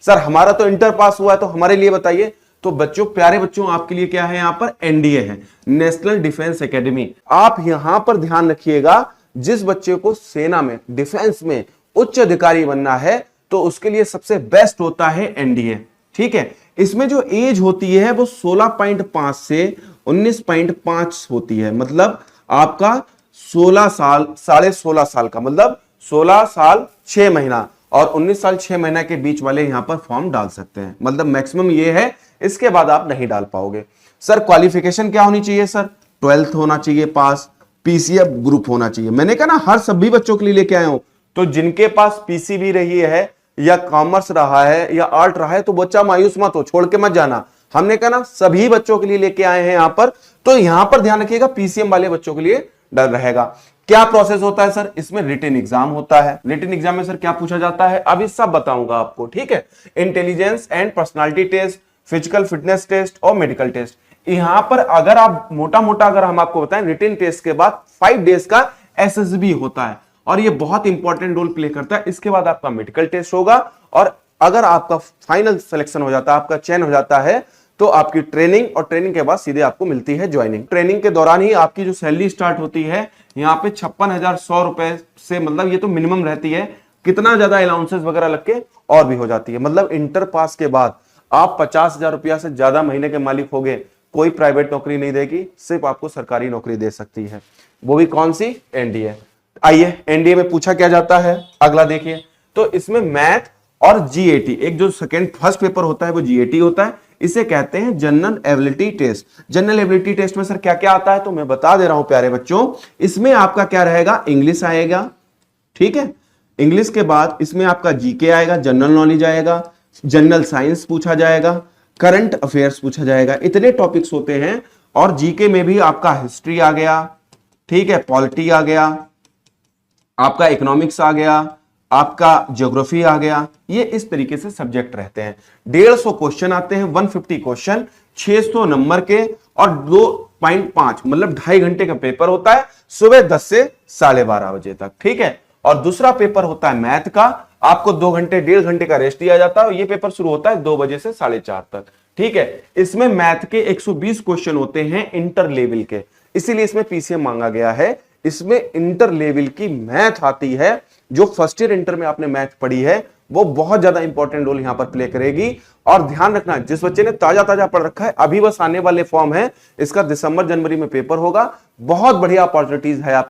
Sir हमारा तो inter pass हुआ है, तो हमारे लिए बताइए। तो बच्चों, प्यारे बच्चों, आपके लिए क्या है, यहां पर एनडीए है, नेशनल डिफेंस एकेडमी। आप यहां पर ध्यान रखिएगा, जिस बच्चे को सेना में, डिफेंस में उच्च अधिकारी बनना है तो उसके लिए सबसे बेस्ट होता है एनडीए। ठीक है, इसमें जो एज होती है वो 16.5 से 19.5 होती है, मतलब आपका 16 साल, 16.5 साल का, मतलब 16 साल 6 महीना और 19 साल 6 महीना के बीच वाले यहां पर फॉर्म डाल सकते हैं। मतलब मैक्सिमम ये है, इसके बाद आप नहीं डाल पाओगे। सर क्वालिफिकेशन क्या होनी चाहिए? सर 12th होना चाहिए पास, पीसीएफ ग्रुप होना चाहिए। मैंने कहा ना हर सभी बच्चों के लिए लेके आया हूं, तो जिनके पास पीसीबी रही है या कॉमर्स रहा है या आर्ट रहा है तो बच्चा मायूस मत हो, छोड़ के मत जाना। हमने कहा ना सभी बच्चों के लिए लेके आए हैं यहां पर, तो यहां पर ध्यान रखिएगा पीसीएम वाले बच्चों के लिए डर रहेगा। क्या प्रोसेस होता है सर? इसमें रिटन एग्जाम होता है। रिटन एग्जाम में सर क्या पूछा जाता है, अभी सब बताऊंगा आपको। ठीक है, intelligence and personality test, physical fitness test और मेडिकल टेस्ट। यहां पर अगर आप मोटा मोटा अगर हम आपको बताएं, रिटन टेस्ट के बाद 5 डेज का एसएसबी होता है और ये बहुत इंपॉर्टेंट रोल प्ले करता है। इसके बाद आपका मेडिकल टेस्ट होगा और अगर आपका फाइनल सिलेक्शन हो जाता है, आपका चयन हो जाता है, तो आपकी ट्रेनिंग, और ट्रेनिंग के बाद सीधे आपको मिलती है ज्वाइनिंग। ट्रेनिंग के दौरान ही आपकी जो सैलरी स्टार्ट होती है यहाँ पे 56,100 रुपए से, मतलब ये तो मिनिमम रहती है, कितना ज्यादा अलाउंसेस वगैरह लग के और भी हो जाती है। मतलब इंटर पास के बाद आप 50,000 रुपया से ज्यादा महीने के मालिक हो गए, कोई प्राइवेट नौकरी नहीं देगी, सिर्फ आपको सरकारी नौकरी दे सकती है, वो भी कौन सी? एनडीए। आइए एनडीए में पूछा क्या जाता है, अगला देखिए। तो इसमें मैथ और जीएटी, एक जो फर्स्ट पेपर होता है वो जीएटी होता है, इसे कहते हैं general ability test. General ability test में सर क्या क्या आता है तो मैं बता दे रहा हूं प्यारे बच्चों। इसमें आपका क्या रहेगा, इंग्लिश आएगा। ठीक है, इंग्लिश के बाद इसमें आपका जीके आएगा, जनरल नॉलेज आएगा, जनरल साइंस पूछा जाएगा, करंट अफेयर्स पूछा जाएगा। इतने टॉपिक्स होते हैं। और जीके में भी आपका हिस्ट्री आ गया, ठीक है, पॉलिटी आ गया, आपका इकोनॉमिक्स आ गया, आपका ज्योग्राफी आ गया। ये इस तरीके से सब्जेक्ट रहते हैं। 150 क्वेश्चन आते हैं, 150 क्वेश्चन, 600 नंबर के और 2.5 मतलब 2.5 घंटे का पेपर होता है, सुबह 10 से 12:30 बजे तक। ठीक है, और दूसरा पेपर होता है मैथ का, आपको 2 घंटे 1.5 घंटे का रेस्ट दिया जाता है और ये पेपर शुरू होता है 2 बजे से 4:30 तक। ठीक है, इसमें मैथ के 120 क्वेश्चन होते हैं इंटर लेवल के, इसीलिए इसमें पीसीएम मांगा गया है। इसमें इंटर लेवल की मैथ आती है, जो फर्स्ट ईयर इंटर में आपने मैथ पढ़ी है वो बहुत ज्यादा इंपॉर्टेंट रोल यहां पर प्ले करेगी। और ध्यान रखना, जिस बच्चे ने ताजा ताजा पढ़ रखा है, अभी बस आने वाले फॉर्म है, इसका दिसंबर जनवरी में पेपर होगा। बहुत बढ़िया अपॉर्चुनिटीज है आप